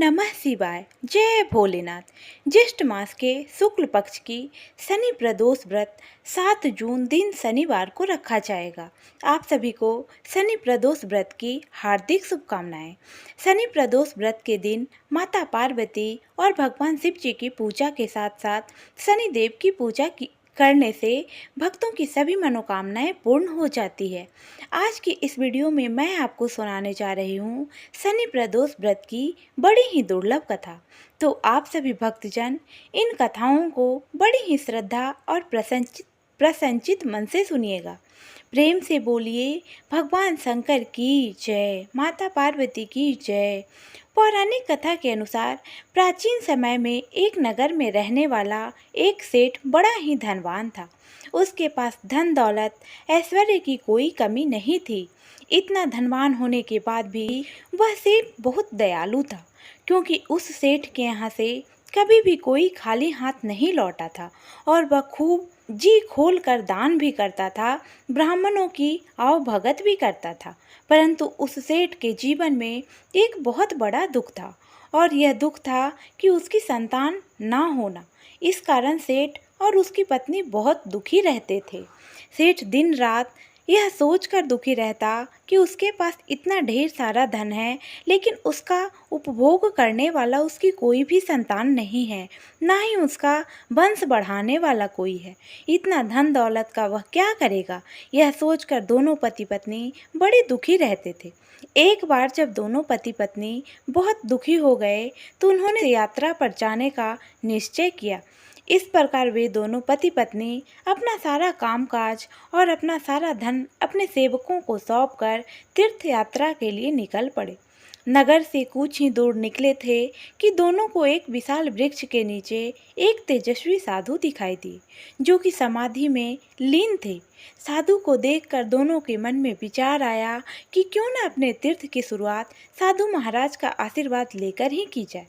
नमः शिवाय। जय भोलेनाथ। ज्येष्ठ मास के शुक्ल पक्ष की शनि प्रदोष व्रत 7 जून दिन शनिवार को रखा जाएगा। आप सभी को शनि प्रदोष व्रत की हार्दिक शुभकामनाएं। शनि प्रदोष व्रत के दिन माता पार्वती और भगवान शिव जी की पूजा के साथ साथ शनि देव की पूजा करने से भक्तों की सभी मनोकामनाएं पूर्ण हो जाती है। आज की इस वीडियो में मैं आपको सुनाने जा रही हूँ शनि प्रदोष व्रत की बड़ी ही दुर्लभ कथा। तो आप सभी भक्तजन इन कथाओं को बड़ी ही श्रद्धा और प्रसन्नचित मन से सुनिएगा। प्रेम से बोलिए भगवान शंकर की जय, माता पार्वती की जय। पौराणिक कथा के अनुसार प्राचीन समय में एक नगर में रहने वाला एक सेठ बड़ा ही धनवान था। उसके पास धन दौलत ऐश्वर्य की कोई कमी नहीं थी। इतना धनवान होने के बाद भी वह सेठ बहुत दयालु था, क्योंकि उस सेठ के यहाँ से कभी भी कोई खाली हाथ नहीं लौटा था और वह खूब जी खोल कर दान भी करता था, ब्राह्मणों की आवभगत भी करता था। परंतु उस सेठ के जीवन में एक बहुत बड़ा दुख था, और यह दुख था कि उसकी संतान ना होना। इस कारण सेठ और उसकी पत्नी बहुत दुखी रहते थे। सेठ दिन रात यह सोचकर दुखी रहता कि उसके पास इतना ढेर सारा धन है, लेकिन उसका उपभोग करने वाला उसकी कोई भी संतान नहीं है, ना ही उसका वंश बढ़ाने वाला कोई है। इतना धन दौलत का वह क्या करेगा, यह सोचकर दोनों पति पत्नी बड़े दुखी रहते थे। एक बार जब दोनों पति पत्नी बहुत दुखी हो गए तो उन्होंने यात्रा पर जाने का निश्चय किया। इस प्रकार वे दोनों पति पत्नी अपना सारा कामकाज और अपना सारा धन अपने सेवकों को सौंपकर तीर्थ यात्रा के लिए निकल पड़े। नगर से कुछ ही दूर निकले थे कि दोनों को एक विशाल वृक्ष के नीचे एक तेजस्वी साधु दिखाई दिए, जो कि समाधि में लीन थे। साधु को देखकर दोनों के मन में विचार आया कि क्यों न अपने तीर्थ की शुरुआत साधु महाराज का आशीर्वाद लेकर ही की जाए।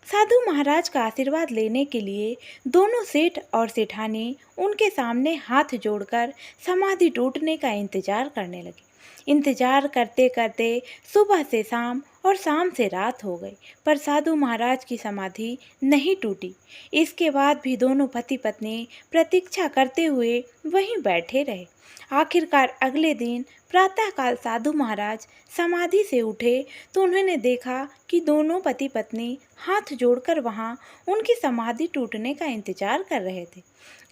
साधु महाराज का आशीर्वाद लेने के लिए दोनों सेठ और सेठानी उनके सामने हाथ जोड़कर समाधि टूटने का इंतजार करने लगे। इंतजार करते करते सुबह से शाम और शाम से रात हो गई, पर साधु महाराज की समाधि नहीं टूटी। इसके बाद भी दोनों पति पत्नी प्रतीक्षा करते हुए वहीं बैठे रहे। आखिरकार अगले दिन प्रातःकाल साधु महाराज समाधि से उठे तो उन्होंने देखा कि दोनों पति पत्नी हाथ जोड़कर वहां उनकी समाधि टूटने का इंतजार कर रहे थे।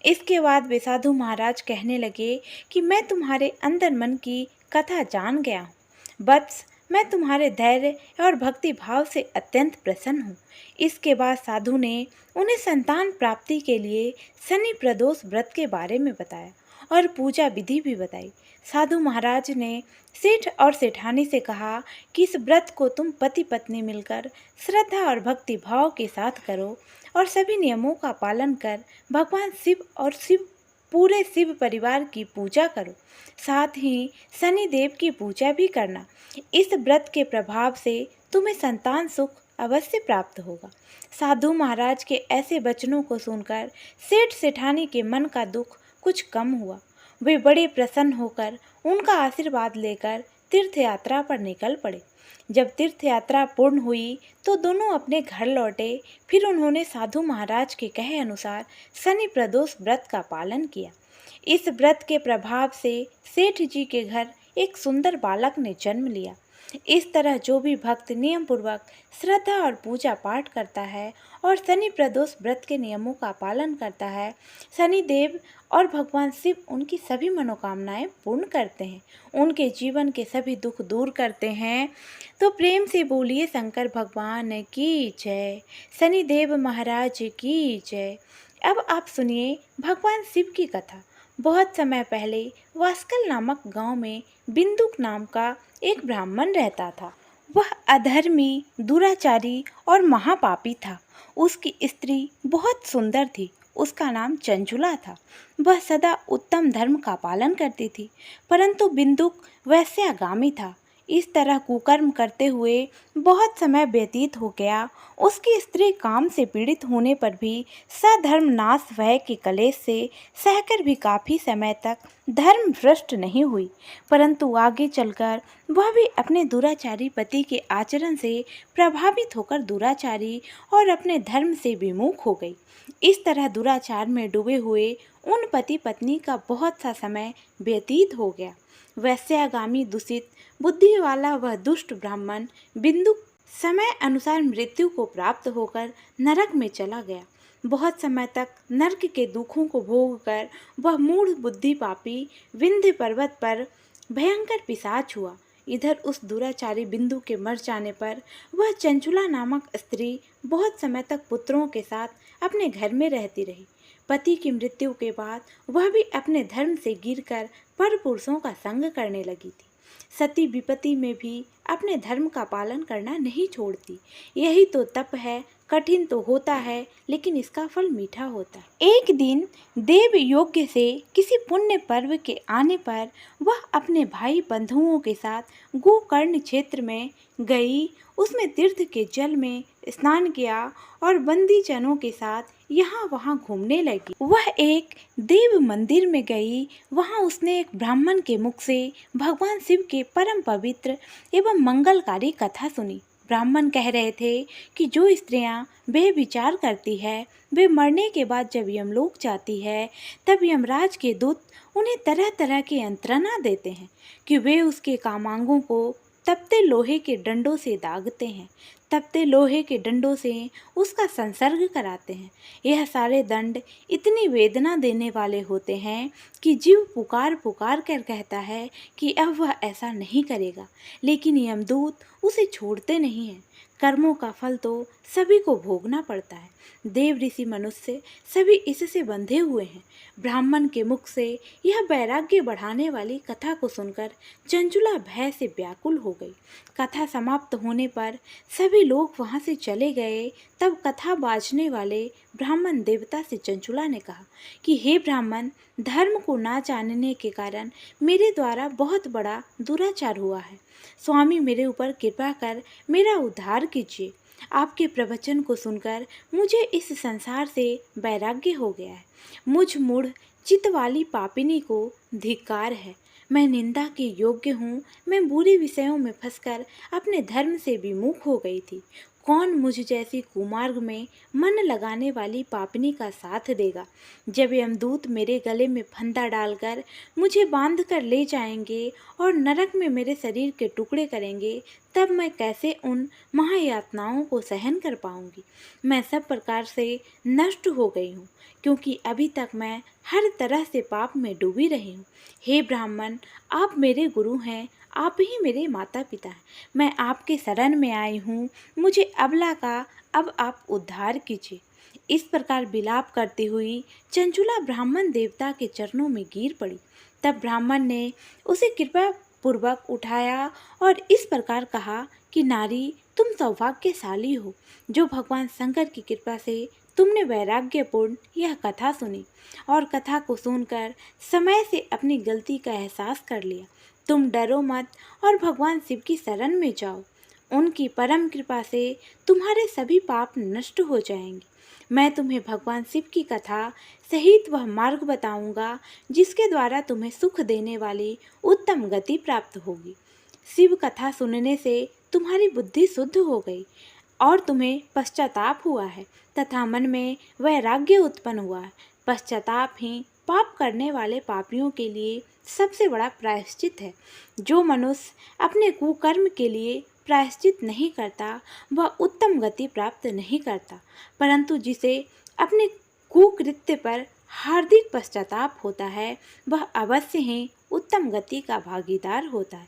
इसके बाद वे साधु महाराज कहने लगे कि मैं तुम्हारे अंदर मन की कथा जान गया हूँ वत्स, मैं तुम्हारे धैर्य और भक्ति भाव से अत्यंत प्रसन्न हूँ। इसके बाद साधु ने उन्हें संतान प्राप्ति के लिए शनि प्रदोष व्रत के बारे में बताया और पूजा विधि भी बताई। साधु महाराज ने सेठ और सेठानी से कहा कि इस व्रत को तुम पति पत्नी मिलकर श्रद्धा और भक्ति भाव के साथ करो और सभी नियमों का पालन कर भगवान शिव और पूरे शिव परिवार की पूजा करो। साथ ही शनि देव की पूजा भी करना। इस व्रत के प्रभाव से तुम्हें संतान सुख अवश्य प्राप्त होगा। साधु महाराज के ऐसे वचनों को सुनकर सेठ सेठानी के मन का दुख कुछ कम हुआ। वे बड़े प्रसन्न होकर उनका आशीर्वाद लेकर तीर्थ यात्रा पर निकल पड़े। जब तीर्थ यात्रा पूर्ण हुई तो दोनों अपने घर लौटे। फिर उन्होंने साधु महाराज के कहे अनुसार शनि प्रदोष व्रत का पालन किया। इस व्रत के प्रभाव से सेठ जी के घर एक सुंदर बालक ने जन्म लिया। इस तरह जो भी भक्त नियम पूर्वक श्रद्धा और पूजा पाठ करता है और शनि प्रदोष व्रत के नियमों का पालन करता है, शनि देव और भगवान शिव उनकी सभी मनोकामनाएं पूर्ण करते हैं, उनके जीवन के सभी दुख दूर करते हैं। तो प्रेम से बोलिए शंकर भगवान की जय, शनि देव महाराज की जय। अब आप सुनिए भगवान शिव की कथा। बहुत समय पहले वास्कल नामक गांव में बिंदुक नाम का एक ब्राह्मण रहता था। वह अधर्मी, दुराचारी और महापापी था। उसकी स्त्री बहुत सुंदर थी। उसका नाम चंचुला था। वह सदा उत्तम धर्म का पालन करती थी, परंतु बिंदुक वैश्यागामी था। इस तरह कुकर्म करते हुए बहुत समय व्यतीत हो गया। उसकी स्त्री काम से पीड़ित होने पर भी सधर्म नाश भय के कलेश से सहकर भी काफ़ी समय तक धर्म भ्रष्ट नहीं हुई, परंतु आगे चलकर वह भी अपने दुराचारी पति के आचरण से प्रभावित होकर दुराचारी और अपने धर्म से विमुख हो गई। इस तरह दुराचार में डूबे हुए उन पति पत्नी का बहुत सा समय व्यतीत हो गया। वैश्यागामी दूषित बुद्धि वाला वह दुष्ट ब्राह्मण बिंदु समय अनुसार मृत्यु को प्राप्त होकर नरक में चला गया। बहुत समय तक नरक के दुखों को भोग कर वह मूढ़ बुद्धि पापी विंध्य पर्वत पर भयंकर पिशाच हुआ। इधर उस दुराचारी बिंदु के मर जाने पर वह चंचुला नामक स्त्री बहुत समय तक पुत्रों के साथ अपने घर में रहती रही। पति की मृत्यु के बाद वह भी अपने धर्म से गिरकर पर पुरुषों का संग करने लगी थी। सती विपत्ति में भी अपने धर्म का पालन करना नहीं छोड़ती। यही तो तप है, कठिन तो होता है लेकिन इसका फल मीठा होता है। एक दिन देव योग्य से किसी पुण्य पर्व के आने पर वह अपने भाई बंधुओं के साथ गोकर्ण क्षेत्र में गई। उसमें तीर्थ के जल में स्नान किया और बंदी जनों के साथ यहाँ वहाँ घूमने लगी। वह एक देव मंदिर में गई। वहाँ उसने एक ब्राह्मण के मुख से भगवान शिव के परम पवित्र एवं मंगलकारी कथा सुनी। ब्राह्मण कह रहे थे कि जो स्त्रियां बेविचार करती है वे मरने के बाद जब यमलोक जाती है तब यमराज के दूत उन्हें तरह तरह की यंत्रणा देते हैं कि वे उसके कामांगों को तपते लोहे के डंडों से दागते हैं, तपते लोहे के डंडों से उसका संसर्ग कराते हैं। यह सारे दंड इतनी वेदना देने वाले होते हैं कि जीव पुकार पुकार कर कहता है कि अब वह ऐसा नहीं करेगा, लेकिन यमदूत उसे छोड़ते नहीं हैं। कर्मों का फल तो सभी को भोगना पड़ता है। देव ऋषि मनुष्य सभी इससे बंधे हुए हैं। ब्राह्मण के मुख से यह वैराग्य बढ़ाने वाली कथा को सुनकर चंचुला भय से व्याकुल हो गई। कथा समाप्त होने पर सभी लोग वहां से चले गए। तब कथा बाजने वाले ब्राह्मण देवता से चंचुला ने कहा कि हे ब्राह्मण, धर्म को ना जानने के कारण मेरे द्वारा बहुत बड़ा दुराचार हुआ है। स्वामी मेरे ऊपर कृपा कर मेरा उद्धार कीजिए। आपके प्रवचन को सुनकर मुझे इस संसार से वैराग्य हो गया है। मुझ मूढ़ चित्त वाली पापिनी को धिक्कार है। मैं निंदा के योग्य हूँ। मैं बुरे विषयों में फंसकर अपने धर्म से विमुख हो गई थी। कौन मुझ जैसी कुमार्ग में मन लगाने वाली पापिनी का साथ देगा। जब यमदूत मेरे गले में फंदा डालकर मुझे बांध कर ले जाएंगे और नरक में मेरे शरीर के टुकड़े करेंगे, तब मैं कैसे उन महायातनाओं को सहन कर पाऊंगी। मैं सब प्रकार से नष्ट हो गई हूँ, क्योंकि अभी तक मैं हर तरह से पाप में डूबी रही हूँ। हे ब्राह्मण, आप मेरे गुरु हैं, आप ही मेरे माता पिता हैं। मैं आपके शरण में आई हूँ। मुझे अबला का अब आप उद्धार कीजिए। इस प्रकार विलाप करती हुई चंचुला ब्राह्मण देवता के चरणों में गिर पड़ी। तब ब्राह्मण ने उसे कृपा पूर्वक उठाया और इस प्रकार कहा कि नारी, तुम सौभाग्यशाली हो जो भगवान शंकर की कृपा से तुमने वैराग्यपूर्ण यह कथा सुनी और कथा को सुनकर समय से अपनी गलती का एहसास कर लिया। तुम डरो मत और भगवान शिव की शरण में जाओ। उनकी परम कृपा से तुम्हारे सभी पाप नष्ट हो जाएंगे। मैं तुम्हें भगवान शिव की कथा सहित वह मार्ग बताऊंगा जिसके द्वारा तुम्हें सुख देने वाली उत्तम गति प्राप्त होगी। शिव कथा सुनने से तुम्हारी बुद्धि शुद्ध हो गई और तुम्हें पश्चाताप हुआ है तथा मन में वैराग्य उत्पन्न हुआ है। पश्चाताप ही पाप करने वाले पापियों के लिए सबसे बड़ा प्रायश्चित है। जो मनुष्य अपने कुकर्म के लिए प्रायश्चित नहीं करता वह उत्तम गति प्राप्त नहीं करता, परंतु जिसे अपने कुकृत्य पर हार्दिक पश्चाताप होता है वह अवश्य ही उत्तम गति का भागीदार होता है।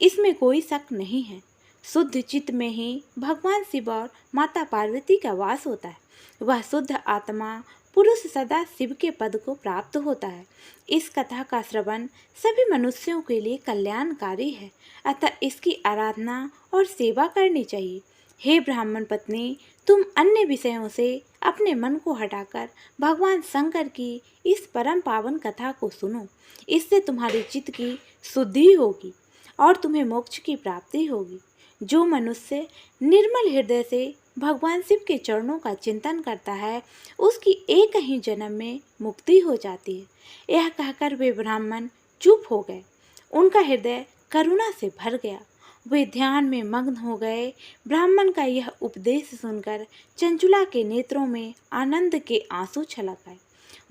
इसमें कोई शक नहीं है। शुद्ध चित्त में ही भगवान शिव और माता पार्वती का वास होता है। वह शुद्ध आत्मा पुरुष सदा शिव के पद को प्राप्त होता है। इस कथा का श्रवण सभी मनुष्यों के लिए कल्याणकारी है, अतः इसकी आराधना और सेवा करनी चाहिए। हे ब्राह्मण पत्नी, तुम अन्य विषयों से अपने मन को हटाकर भगवान शंकर की इस परम पावन कथा को सुनो। इससे तुम्हारे चित्त की शुद्धि होगी और तुम्हें मोक्ष की प्राप्ति होगी। जो मनुष्य निर्मल हृदय से भगवान शिव के चरणों का चिंतन करता है, उसकी एक ही जन्म में मुक्ति हो जाती है। यह कहकर वे ब्राह्मण चुप हो गए। उनका हृदय करुणा से भर गया। वे ध्यान में मग्न हो गए। ब्राह्मण का यह उपदेश सुनकर चंचुला के नेत्रों में आनंद के आंसू छलक आए।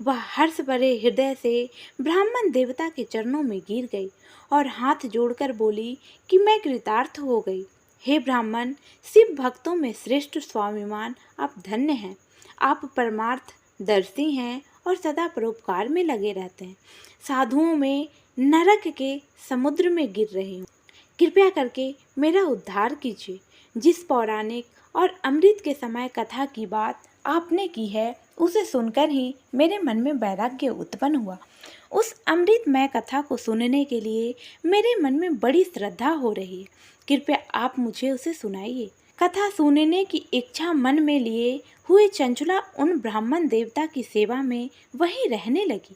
वह हर्ष भरे हृदय से ब्राह्मण देवता के चरणों में गिर गई और हाथ जोड़कर बोली कि मैं कृतार्थ हो गई। हे ब्राह्मण, शिव भक्तों में श्रेष्ठ स्वाभिमान, आप धन्य हैं। आप परमार्थ दर्शी हैं और सदा परोपकार में लगे रहते हैं। साधुओं में नरक के समुद्र में गिर रही हूँ। कृपया करके मेरा उद्धार कीजिए। जिस पौराणिक और अमृत के समय कथा की बात आपने की है, उसे सुनकर ही मेरे मन में वैराग्य उत्पन्न हुआ। उस अमृतमय कथा को सुनने के लिए मेरे मन में बड़ी श्रद्धा हो रही है। कृपया आप मुझे उसे सुनाइए। कथा सुनने की इच्छा मन में लिए हुए चंचुला उन ब्राह्मण देवता की सेवा में वहीं रहने लगी।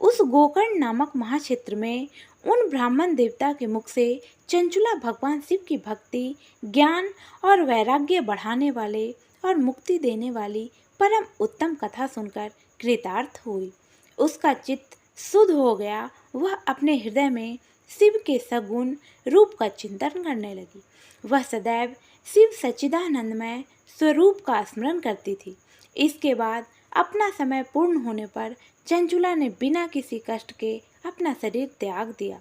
उस गोकर्ण नामक महाक्षेत्र में उन ब्राह्मण देवता के मुख से चंचुला भगवान शिव की भक्ति, ज्ञान और वैराग्य बढ़ाने वाले और मुक्ति देने वाली परम उत्तम कथा सुनकर कृतार्थ हुई। उसका चित्त शुद्ध हो गया। वह अपने हृदय में शिव के सगुण रूप का चिंतन करने लगी। वह सदैव शिव सच्चिदानंदमय स्वरूप का स्मरण करती थी। इसके बाद अपना समय पूर्ण होने पर चंचुला ने बिना किसी कष्ट के अपना शरीर त्याग दिया।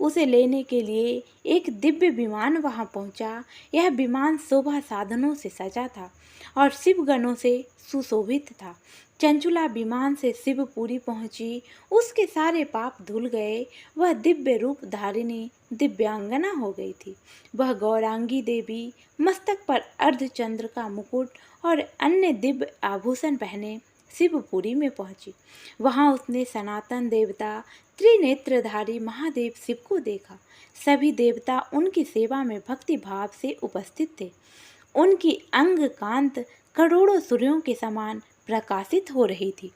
उसे लेने के लिए एक दिव्य विमान वहां पहुंचा। यह विमान शोभा साधनों से सजा था और शिवगणों से सुशोभित था। चंचुला विमान से शिवपुरी पहुंची। उसके सारे पाप धुल गए। वह दिव्य रूप धारिणी दिव्यांगना हो गई थी। वह गौरांगी देवी मस्तक पर अर्धचंद्र का मुकुट और अन्य दिव्य आभूषण पहने शिवपुरी में पहुंची। वहां उसने सनातन देवता त्रिनेत्रधारी महादेव शिव को देखा। सभी देवता उनकी सेवा में भक्ति भाव से उपस्थित थे। उनकी अंग कांत करोड़ों सूर्यों के समान प्रकाशित हो रही थी।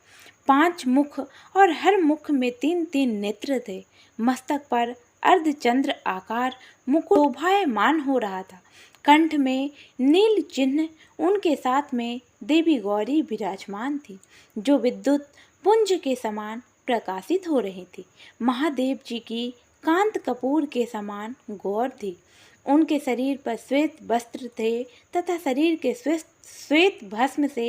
5 मुख और हर मुख में 3-3 नेत्र थे। मस्तक पर अर्धचंद्र आकार मुकुट शोभायमान हो रहा था। कंठ में नील चिन्ह, उनके साथ में देवी गौरी विराजमान थी, जो विद्युत पुंज के समान प्रकाशित हो रही थी। महादेव जी की कांत कपूर के समान गौर थी। उनके शरीर पर श्वेत वस्त्र थे तथा शरीर के श्वेत भस्म से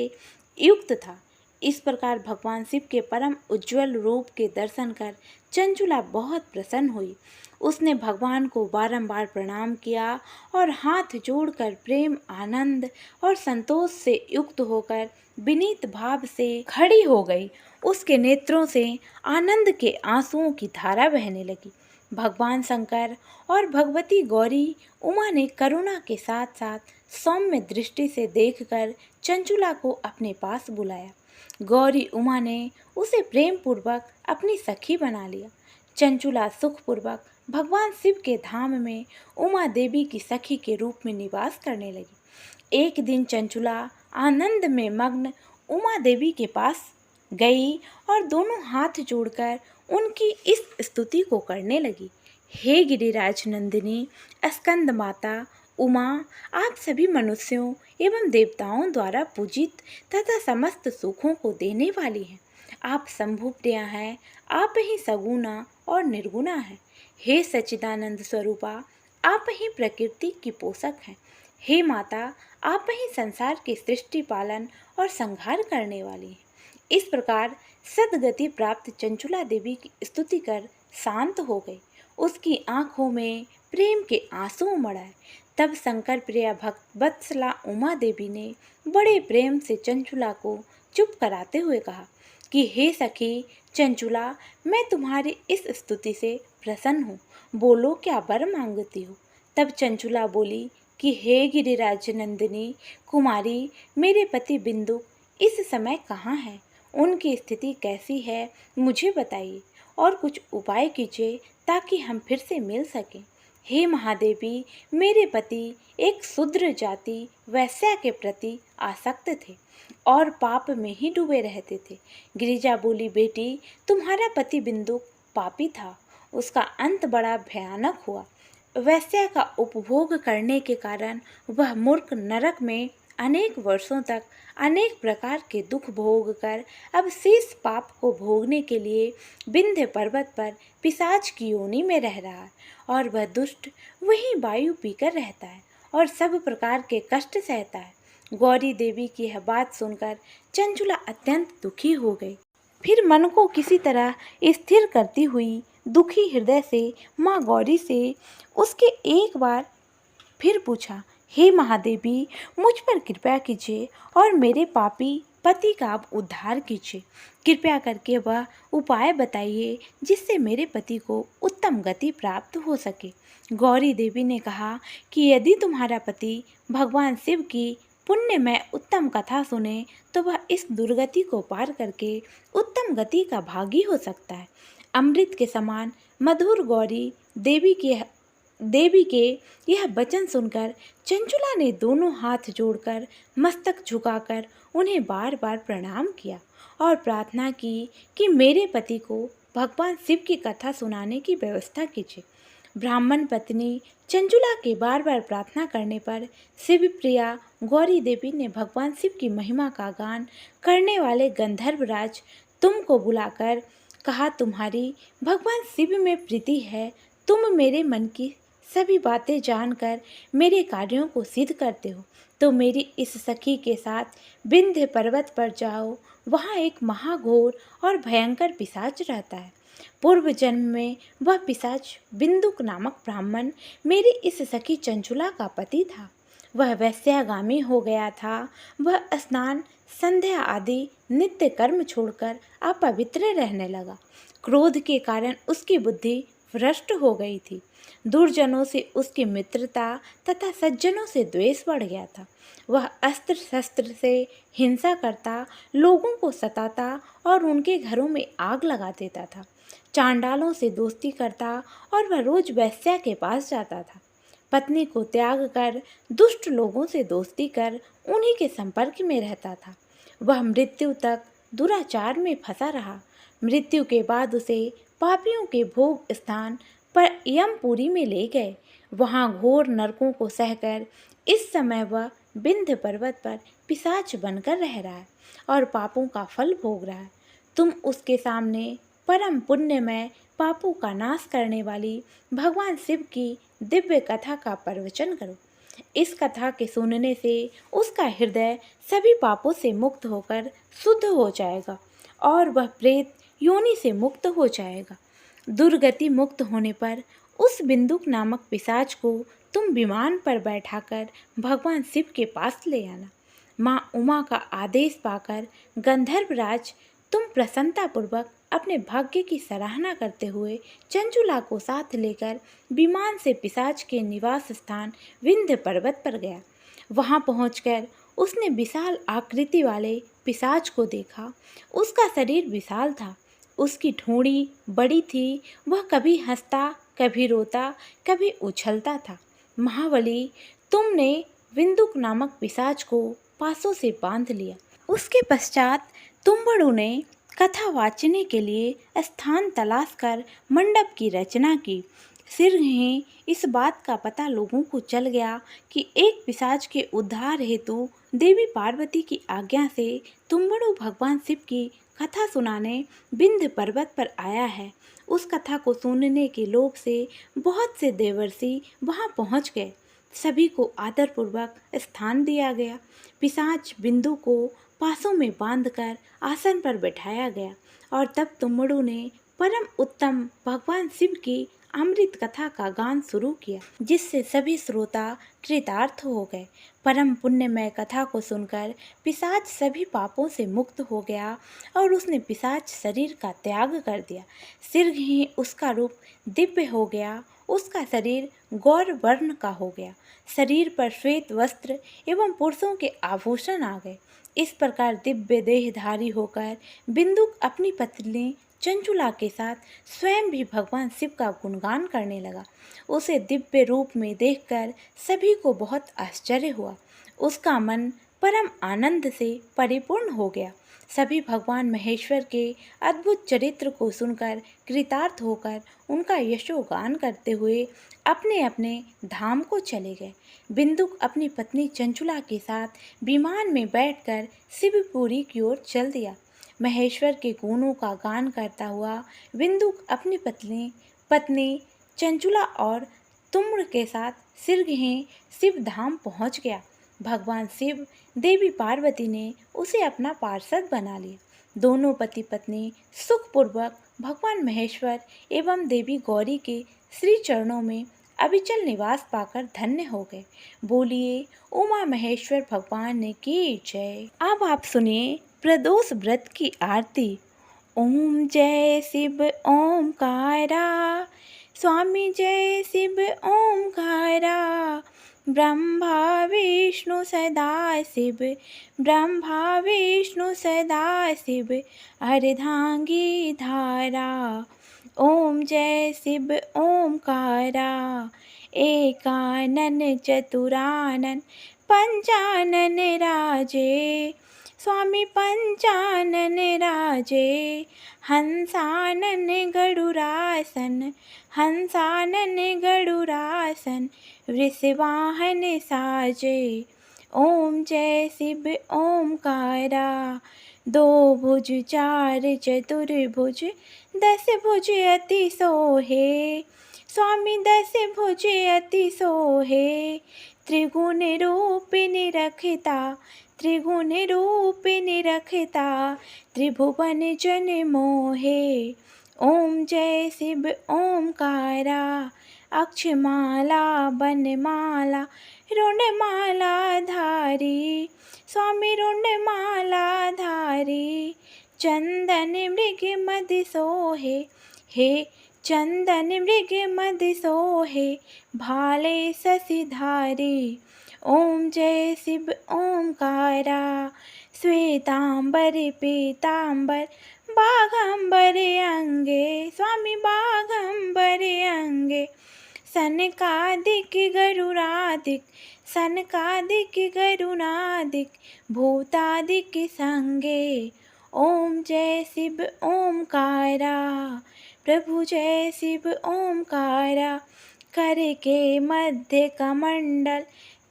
युक्त था। इस प्रकार भगवान शिव के परम उज्जवल रूप के दर्शन कर चंचुला बहुत प्रसन्न हुई। उसने भगवान को बारंबार प्रणाम किया और हाथ जोड़कर प्रेम, आनंद और संतोष से युक्त होकर विनीत भाव से खड़ी हो गई। उसके नेत्रों से आनंद के आंसुओं की धारा बहने लगी। भगवान शंकर और भगवती गौरी उमा ने करुणा के साथ साथ सौम्य दृष्टि से देखकर चंचुला को अपने पास बुलाया। गौरी उमा ने उसे प्रेम पूर्वक अपनी सखी बना लिया। चंचुला सुखपूर्वक भगवान शिव के धाम में उमा देवी की सखी के रूप में निवास करने लगी। एक दिन चंचुला आनंद में मग्न उमा देवी के पास गई और दोनों हाथ जोड़कर उनकी इस स्तुति को करने लगी। हे गिरिराज नंदिनी स्कंद माता उमा, आप सभी मनुष्यों एवं देवताओं द्वारा पूजित तथा समस्त सुखों को देने वाली हैं। आप शंभु प्रिया हैं। आप ही सगुणा और निर्गुणा हैं। हे सच्चिदानंद स्वरूपा, आप ही प्रकृति की पोषक हैं। हे माता, आप ही संसार की सृष्टि, पालन और संहार करने वाली हैं। इस प्रकार सद्गति प्राप्त चंचुला देवी की स्तुति कर शांत हो गई। उसकी आंखों में प्रेम के आंसू उमड़ आए। तब शंकर प्रिया भक्त वत्सला उमा देवी ने बड़े प्रेम से चंचुला को चुप कराते हुए कहा कि हे सखी चंचुला, मैं तुम्हारी इस स्तुति से प्रसन्न हूँ। बोलो, क्या वर मांगती हो? तब चंचुला बोली कि हे गिरिराज नंदिनी कुमारी, मेरे पति बिंदु इस समय कहाँ हैं? उनकी स्थिति कैसी है, मुझे बताइए और कुछ उपाय कीजिए ताकि हम फिर से मिल सकें। हे महादेवी, मेरे पति एक शूद्र जाति वैश्या के प्रति आसक्त थे और पाप में ही डूबे रहते थे। गिरिजा बोली, बेटी, तुम्हारा पति बिंदु पापी था। उसका अंत बड़ा भयानक हुआ। वैश्या का उपभोग करने के कारण वह मूर्ख नरक में अनेक वर्षों तक अनेक प्रकार के दुख भोग कर अब शेष पाप को भोगने के लिए विंध्य पर्वत पर पिशाच की योनि में रह रहा है। और वह दुष्ट वहीं वायु पीकर रहता है और सब प्रकार के कष्ट सहता है। गौरी देवी की यह बात सुनकर चंचुला अत्यंत दुखी हो गई। फिर मन को किसी तरह स्थिर करती हुई दुखी हृदय से माँ गौरी से उसके एक बार फिर पूछा, हे महादेवी, मुझ पर कृपा कीजिए और मेरे पापी पति का आप उद्धार कीजिए। कृपया करके वह उपाय बताइए जिससे मेरे पति को उत्तम गति प्राप्त हो सके। गौरी देवी ने कहा कि यदि तुम्हारा पति भगवान शिव की पुण्यमय उत्तम कथा सुने तो वह इस दुर्गति को पार करके उत्तम गति का भागी हो सकता है। अमृत के समान मधुर गौरी देवी के यह वचन सुनकर चंचुला ने दोनों हाथ जोड़कर मस्तक झुकाकर उन्हें बार बार प्रणाम किया और प्रार्थना की कि मेरे पति को भगवान शिव की कथा सुनाने की व्यवस्था कीजिए। ब्राह्मण पत्नी चंचुला के बार बार प्रार्थना करने पर शिव प्रिया गौरी देवी ने भगवान शिव की महिमा का गान करने वाले गंधर्वराज तुम को बुलाकर कहा, तुम्हारी भगवान शिव में प्रीति है, तुम मेरे मन की सभी बातें जानकर मेरे कार्यों को सिद्ध करते हो, तो मेरी इस सखी के साथ विंध्य पर्वत पर जाओ। वहाँ एक महाघोर और भयंकर पिशाच रहता है। पूर्व जन्म में वह पिशाच बिंदुक नामक ब्राह्मण मेरी इस सखी चंचुला का पति था। वह वैश्यागामी हो गया था। वह स्नान संध्या आदि नित्य कर्म छोड़कर अपवित्र रहने लगा। क्रोध के कारण उसकी बुद्धि भ्रष्ट हो गई थी। दुर्जनों से उसकी मित्रता तथा सज्जनों से द्वेष बढ़ गया था। वह अस्त्र शस्त्र से हिंसा करता, लोगों को सताता और उनके घरों में आग लगा देता था। चांडालों से दोस्ती करता और वह रोज वैश्या के पास जाता था। पत्नी को त्याग कर दुष्ट लोगों से दोस्ती कर उन्हीं के संपर्क में रहता था। वह मृत्यु तक दुराचार में फंसा रहा। मृत्यु के बाद उसे पापियों के भोग स्थान पर यमपुरी में ले गए। वहाँ घोर नरकों को सहकर इस समय वह विंध्य पर्वत पर पिशाच बनकर रह रहा है और पापों का फल भोग रहा है। तुम उसके सामने परम पुण्यमय पापों का नाश करने वाली भगवान शिव की दिव्य कथा का प्रवचन करो। इस कथा के सुनने से उसका हृदय सभी पापों से मुक्त होकर शुद्ध हो जाएगा और वह प्रेत योनि से मुक्त हो जाएगा। दुर्गति मुक्त होने पर उस बिंदुक नामक पिशाच को तुम विमान पर बैठाकर भगवान शिव के पास ले आना। माँ उमा का आदेश पाकर गंधर्वराज तुम प्रसन्नतापूर्वक अपने भाग्य की सराहना करते हुए चंचुला को साथ लेकर विमान से पिशाच के निवास स्थान विंध्य पर्वत पर गया। वहां पहुंचकर उसने विशाल आकृति वाले पिशाच को देखा। उसका शरीर विशाल था, उसकी ठोड़ी बड़ी थी। वह कभी हंसता, कभी रोता, कभी उछलता था। महाबली, तुमने विंदुक नामक पिशाच को पासों से बांध लिया। उसके पश्चात तुम्बड़ू ने कथा वाचने के लिए स्थान तलाश कर मंडप की रचना की। शीघ्र ही इस बात का पता लोगों को चल गया कि एक पिशाच के उद्धार हेतु देवी पार्वती की आज्ञा से तुम्बड़ू भगवान शिव की कथा सुनाने विंध्य पर्वत पर आया है। उस कथा को सुनने के लोभ से बहुत से देवर्षि वहां पहुंच गए। सभी को आदरपूर्वक स्थान दिया गया। पिशाच बिंदु को पासों में बांधकर आसन पर बैठाया गया और तब तुम्बड़ू ने परम उत्तम भगवान शिव की अमृत कथा का गान शुरू किया, जिससे सभी श्रोता कृतार्थ हो गए। परम पुण्यमय कथा को सुनकर पिशाच सभी पापों से मुक्त हो गया और उसने पिशाच शरीर का त्याग कर दिया। शीघ्र ही उसका रूप दिव्य हो गया। उसका शरीर गौर वर्ण का हो गया। शरीर पर श्वेत वस्त्र एवं पुरुषों के आभूषण आ गए। इस प्रकार दिव्य देहधारी होकर बिंदुक अपनी पत्नी चंचुला के साथ स्वयं भी भगवान शिव का गुणगान करने लगा। उसे दिव्य रूप में देखकर सभी को बहुत आश्चर्य हुआ। उसका मन परम आनंद से परिपूर्ण हो गया। सभी भगवान महेश्वर के अद्भुत चरित्र को सुनकर कृतार्थ होकर उनका यशोगान करते हुए अपने अपने धाम को चले गए। बिंदुक अपनी पत्नी चंचुला के साथ विमान में बैठकर शिवपुरी की ओर चल दिया। महेश्वर के गुणों का गान करता हुआ बिंदुक अपनी पत्नी चंचुला और तुम्र के साथ सिरगहें शिव धाम पहुँच गया। भगवान शिव देवी पार्वती ने उसे अपना पार्षद बना लिया। दोनों पति पत्नी सुखपूर्वक भगवान महेश्वर एवं देवी गौरी के श्री चरणों में अविचल निवास पाकर धन्य हो गए। बोलिए उमा महेश्वर भगवान ने की जय। अब आप सुनिए प्रदोष व्रत की आरती। ओम जय शिव ओमकारा, स्वामी जय शिव ओमकारा। ब्रह्मा विष्णु सदा शिव, ब्रह्मा विष्णु सदा शिव, अर्धांगी धारा। ओम जय शिव ओमकारा, एकानन चतुरानन पंचानन राजे। स्वामी पंचानन राजे, हंसानन गरुरासन, हंसानन गरुरासन, वृषवाहन साजे। ओम जय शिव ओमकारा, दो भुज चार चतुर्भुज, दस भुज अति सोहे। स्वामी दस भुज अति सोहे, त्रिगुण रूपिणी रखता, त्रिगुण रूपिणी रखता, त्रिभुवन जन मोहे। ओम जय शिव ओमकारा, अक्षमाला बनमाला रुणमाला धारी। स्वामी रुणमाला धारी, चंदन मृग मद सोहे, हे चंदन मृग मद सोहे, भाले शशिधारी। ओम जय शिव ओमकारा, श्वेतांबर पीतांबर बाघंबर अंगे। स्वामी बाघंबर अंगे, सनकादिक गरुड़ादिक, सनकादिक गरुड़ादिक, भूतादिक संगे। ओम जय शिव ओमकारा, प्रभु जय शिव ओमकारा। कर के मध्य कमंडल,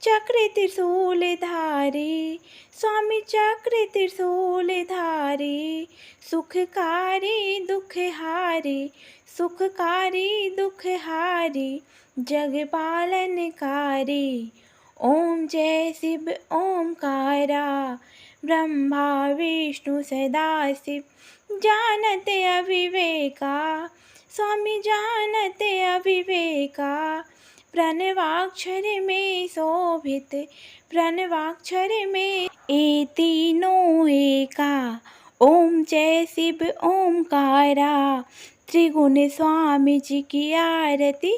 चक्र त्रिशूल धारी। स्वामी चक्र त्रिशूल धारी, सुखकारी दुखहारी, सुखकारी दुखहारी, जग पालनकारी। ओम जय शिव ओमकारा, ब्रह्मा विष्णु सदा शिव, जानते अविवेका। स्वामी जानते अविवेका, प्रणवाक्षर में शोभित, प्रणवाक्षर में ए तीनों एका। ओम जय शिव ओमकारा, त्रिगुण स्वामी जी की आरती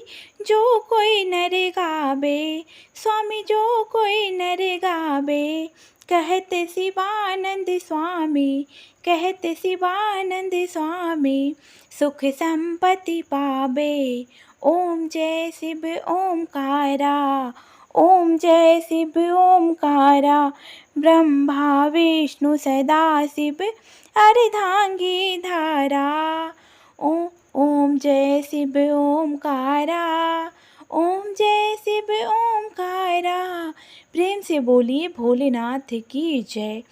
जो कोई नर गावे। स्वामी जो कोई नर गावे, कहते शिवानंद स्वामी, कहते शिवानंद स्वामी, सुख संपत्ति पावे। ओम जय शिव ओमकारा, ओम जय शिव ओमकारा। ब्रह्मा विष्णु सदा शिव, अर्धांगी धारा। ओम जय शिव ओमकारा, ओम जय शिव ओमकारा। प्रेम से बोलिए भोलेनाथ की जय।